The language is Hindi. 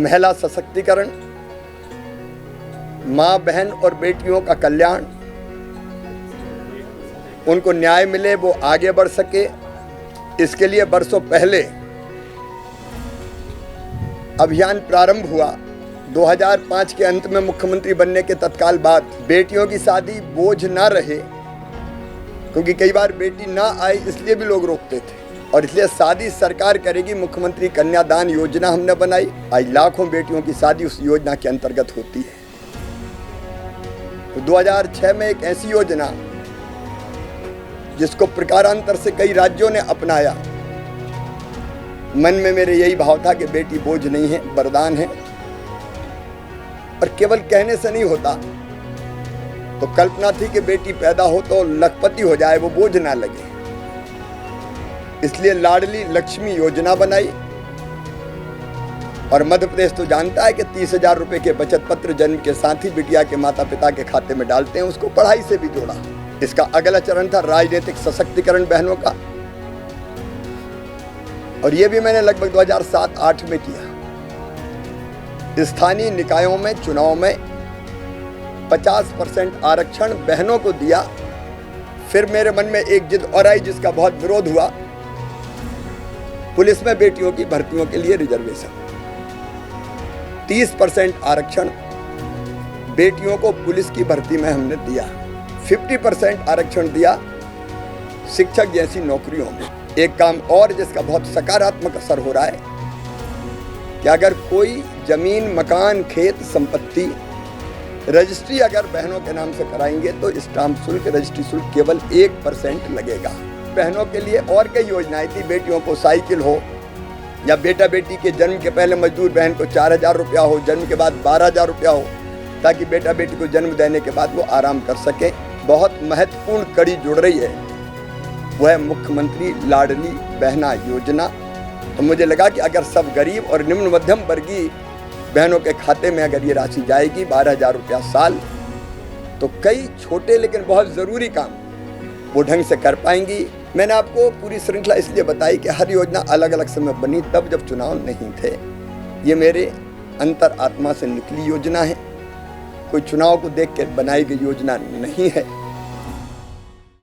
महिला सशक्तिकरण, माँ बहन और बेटियों का कल्याण, उनको न्याय मिले, वो आगे बढ़ सके, इसके लिए बरसों पहले अभियान प्रारंभ हुआ। 2005 के अंत में मुख्यमंत्री बनने के तत्काल बाद बेटियों की शादी बोझ ना रहे, क्योंकि कई बार बेटी ना आए इसलिए भी लोग रोकते थे, और इसलिए शादी सरकार करेगी। मुख्यमंत्री कन्यादान योजना हमने बनाई। आज लाखों बेटियों की शादी उस योजना के अंतर्गत होती है। तो 2006 में एक ऐसी योजना जिसको प्रकारांतर से कई राज्यों ने अपनाया। मन में मेरे यही भाव था कि बेटी बोझ नहीं है, वरदान है, और केवल कहने से नहीं होता। तो कल्पना थी कि बेटी पैदा हो तो लखपति हो जाए, वो बोझ ना लगे। इसलिए लाडली लक्ष्मी योजना बनाई। और मध्य प्रदेश तो जानता है कि 30,000 रुपए के बचत पत्र जन्म के साथ ही बिटिया के माता पिता के खाते में डालते हैं। उसको पढ़ाई से भी जोड़ा। इसका अगला चरण था राजनीतिक सशक्तिकरण बहनों का, और यह भी मैंने लगभग 2007-8 में किया। स्थानीय निकायों में चुनाव में 50% आरक्षण बहनों को दिया। फिर मेरे मन में एक जिद और आई जिसका बहुत विरोध हुआ। पुलिस में बेटियों की भर्तियों के लिए रिजर्वेशन, 30% आरक्षण बेटियों को पुलिस की भर्ती में हमने दिया। 50% आरक्षण दिया शिक्षक जैसी नौकरियों में। एक काम और जिसका बहुत सकारात्मक असर हो रहा है कि अगर कोई जमीन, मकान, खेत, संपत्ति रजिस्ट्री अगर बहनों के नाम से कराएंगे तो स्टाम्प शुल्क, रजिस्ट्री शुल्क केवल 1% लगेगा। बहनों के लिए और कई योजनाएं थी। बेटियों को साइकिल हो, या बेटा बेटी के जन्म के पहले मजदूर बहन को 4,000 रुपया हो, जन्म के बाद 12,000 रुपया हो, ताकि बेटा बेटी को जन्म देने के बाद वो आराम कर सके। बहुत महत्वपूर्ण कड़ी जुड़ रही है, वह मुख्यमंत्री लाडली बहना योजना। तो मुझे लगा कि अगर सब गरीब और निम्न मध्यम वर्गीय बहनों के खाते में अगर ये राशि जाएगी 12,000 रुपया साल, तो कई छोटे लेकिन बहुत ज़रूरी काम वो ढंग से कर पाएंगी। मैंने आपको पूरी श्रृंखला इसलिए बताई कि हर योजना अलग अलग समय बनी, तब जब चुनाव नहीं थे। ये मेरे अंतर आत्मा से निकली योजना है, कोई चुनाव को देख के बनाई गई योजना नहीं है।